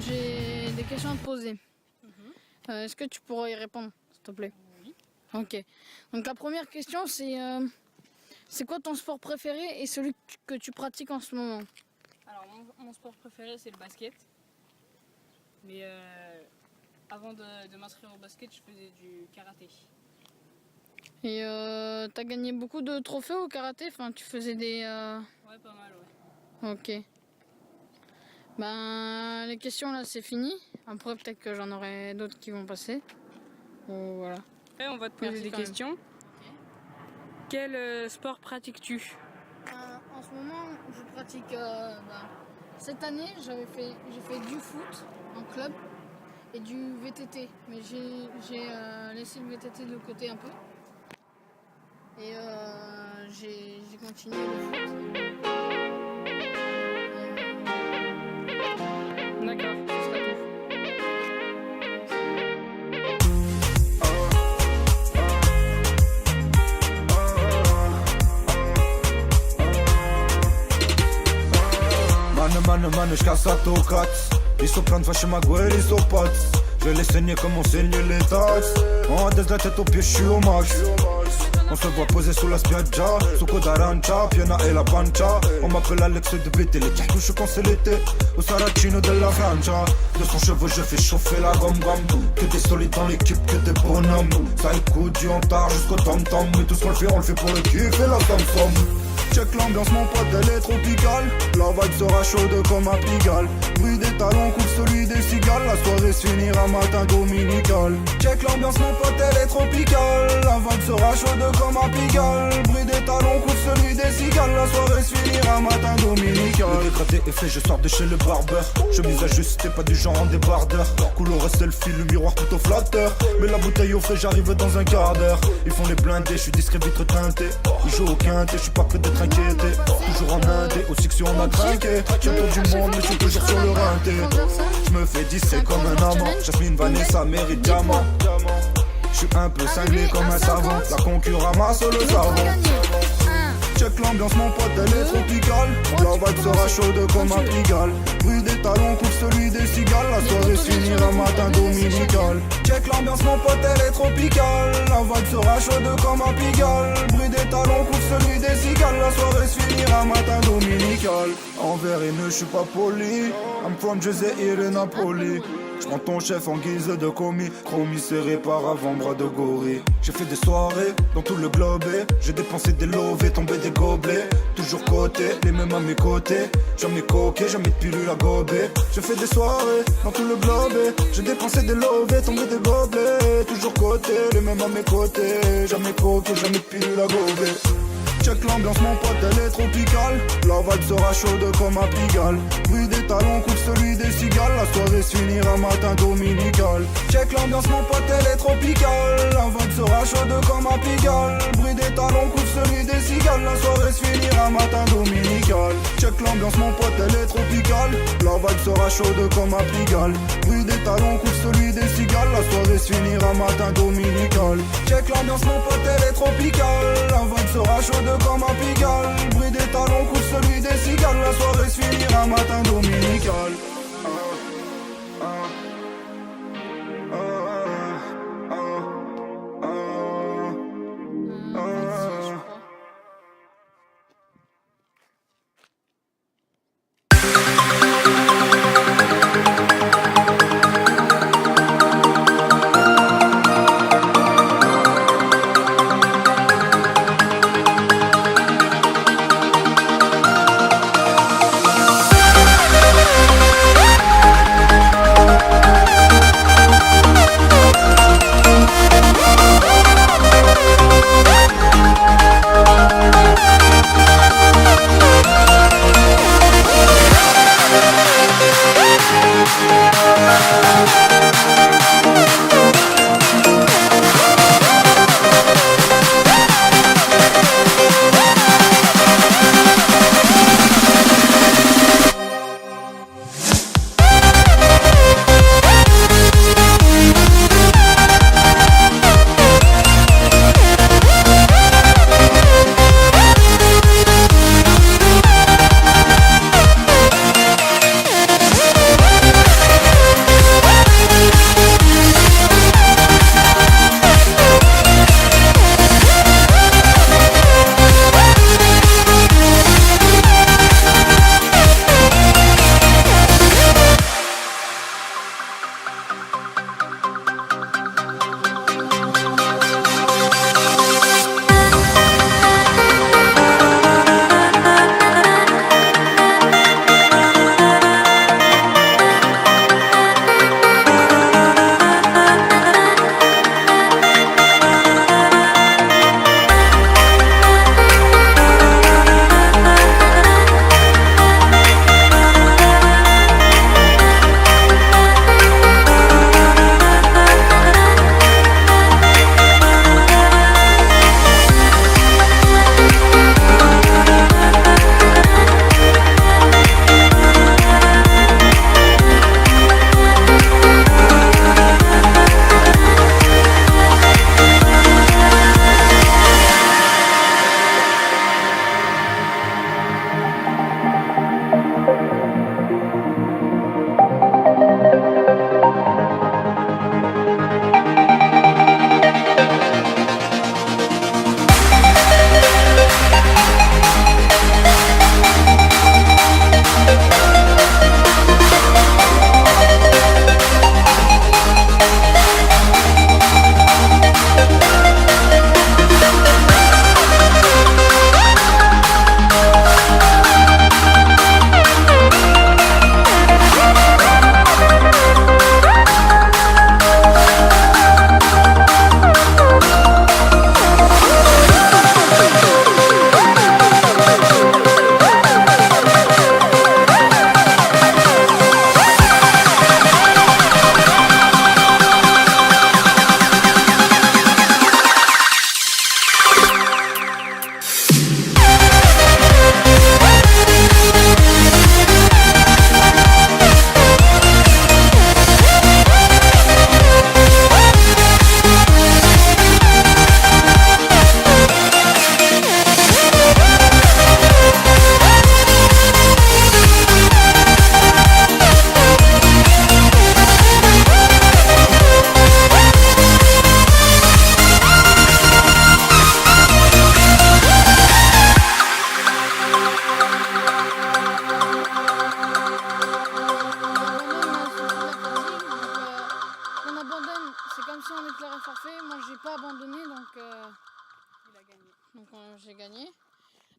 j'ai des questions à te poser. Est-ce que tu pourrais y répondre, s'il te plaît? Oui. Ok. Donc la première question, c'est quoi ton sport préféré et celui que tu pratiques en ce moment? Alors mon sport préféré c'est le basket. Mais avant de m'inscrire au basket, je faisais du karaté. Et t'as gagné beaucoup de trophées au karaté? Enfin, tu faisais des... Ouais, pas mal, ouais. Ok. Ben, les questions là, c'est fini. Après, peut-être que j'en aurai d'autres qui vont passer. Voilà. Après, on va te poser Merci des quand même. questions. Quel sport pratiques-tu? En ce moment, je pratique... cette année, j'ai fait du foot en club et du VTT. Mais j'ai laissé le VTT de côté un peu. Et j'ai continué le foot. D'accord, ce sera tout. Mano, je casse la tocate. Ils sont pleins de vaches ma gueule, ils sont potes. Je vais les saigner comme on saigne les taxes. En de la tête aux pieds, je suis au max. On se voit poser sous la spiaggia, sous Codarancha, Piena et la Pancha. On m'appelle Alex de BT, les touches quand c'est l'été. Au Saracino de la Francia. De son cheveu, je fais chauffer la gomme-gomme. Que des solides dans l'équipe, que des bonhommes. Ça écoute du hantard jusqu'au tom-tom. Mais tout ce qu'on le fait pour le kiff et la tom-tom. Check l'ambiance, mon pote, elle est tropicale. La vibe sera chaude comme un pigalle. Bruit des talons, coupe celui des cigales. La soirée se finira matin dominical. Check l'ambiance, mon pote, elle est tropicale. La vibe sera chaude comme un pigalle. Bruit des talons, coupe celui des cigales. La soirée se finira matin dominical. Le dégradé est fait, je sors de chez le barbeur. Chemise ajustée, pas du genre en débardeur. Couleur selfie, le miroir plutôt flatteur. Mais la bouteille au frais, j'arrive dans un quart d'heure. Ils font les blindés, je suis discret, vitre teintée. Ils jouent au quintet, je suis pas prêt d'être inquiété. Toujours en indé, au succès on a trinqué. J'ai tout du monde mais je suis toujours sur le rinté. Je me fais disser comme un amant. Jasmine, Vanessa, mérite diamant. Je suis un peu cinglé comme un savant. La concurrence ramasse le savon. Check l'ambiance, mon pote, elle est tropicale. La vibe sera chaude comme un pigalle. Bruit des talons, coupe celui des cigales. La soirée se finira matin dominical. Check l'ambiance, mon pote, elle est tropicale. La vibe sera chaude comme un pigalle. Bruit des talons, coupe celui des cigales. La soirée se finira matin dominical. Envers et je suis pas poli. I'm from Jersey et Napoli. J'prends ton chef en guise de commis. Chromie serré par avant-bras de gorille. J'ai fait des soirées dans tout le globe. J'ai dépensé des lovés, tombé des gobelets. Toujours côté, les mêmes à mes côtés. Jamais coqué, jamais de pilule à gober. J'ai fait des soirées dans tout le globe. J'ai dépensé des lovés, tombé des gobelets. Toujours côté, les mêmes à mes côtés. Jamais coqué, jamais de pilule à gober. Check l'ambiance, mon pote, elle est tropicale. La vibe sera chaude comme un pigalle. Bruit des talons, coupe celui des cigales. La soirée se finira matin dominical. Check l'ambiance, mon pote, elle est tropicale. La vibe sera chaude comme un pigalle. Bruit des talons, coupe celui des cigales. La soirée se finira matin dominical. Check l'ambiance, mon pote, elle est tropicale. La vibe sera chaude comme un pigalle. Bruit des talons, coupe celui des cigales. La soirée se finira matin dominical. Check l'ambiance, mon pote, elle est tropicale. La vibe sera chaude comme un pigalle. Bruit des talons, coupe celui des cigales. La soirée se finira matin dominical.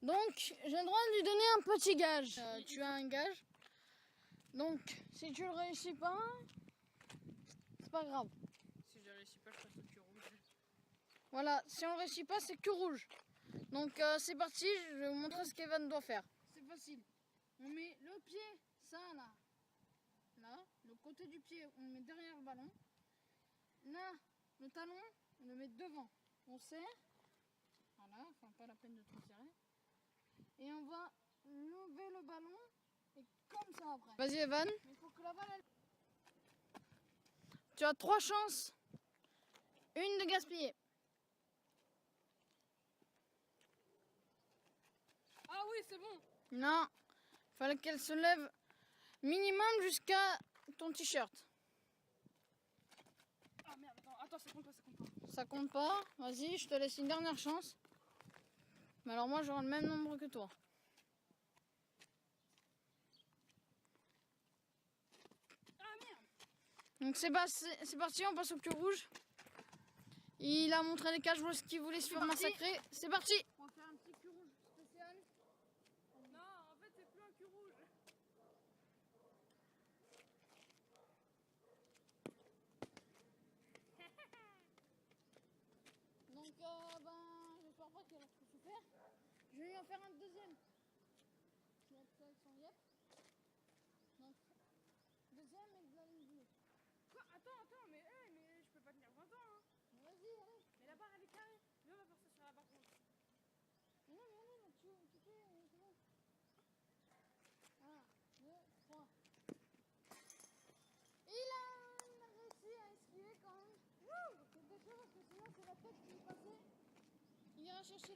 Donc, j'ai le droit de lui donner un petit gage. Tu as un gage. Donc, si tu le réussis pas, c'est pas grave. Si je réussis pas, je passe au cul rouge. Voilà, si on ne réussit pas, c'est que rouge. Donc, c'est parti, je vais vous montrer ce qu'Evan doit faire. C'est facile. On met le pied, ça là. Là, le côté du pied, on le met derrière le ballon. Là, le talon, on le met devant. On serre. Voilà, enfin pas la peine de trop serrer. Et on va lever le ballon. Et comme ça après. Vas-y Evan. Mais il faut que la balle elle... Tu as 3 chances. Une de gaspiller. Ah oui, c'est bon. Non. Fallait qu'elle se lève minimum jusqu'à ton t-shirt. Ah merde, attends, ça compte pas, ça compte pas. Ça compte pas. Vas-y, je te laisse une dernière chance. Mais alors moi j'aurai le même nombre que toi. Ah merde. Donc c'est parti, on passe au cul rouge. Il a montré les cages qu'il voulait se faire massacrer. C'est parti. On va faire un petit cul rouge spécial. Non, en fait c'est plus un cul rouge. Donc j'espère pas qu'elle a trop souffert. Je vais lui en faire un deuxième. Je vais mettre ça avec son yep. Donc deuxième et de la ligne bleue. Quoi? Attends, mais je peux pas tenir 20 ans hein. Vas-y, allez. Mais la barre elle est carrée. Viens, on va faire ça sur la barre rouge. Mais non, mais allez, tu fais, c'est bon. 1, 2, 3. Il a réussi à esquiver quand même. C'est déjà parce que sinon c'est la tête qui est passée. Il ira chercher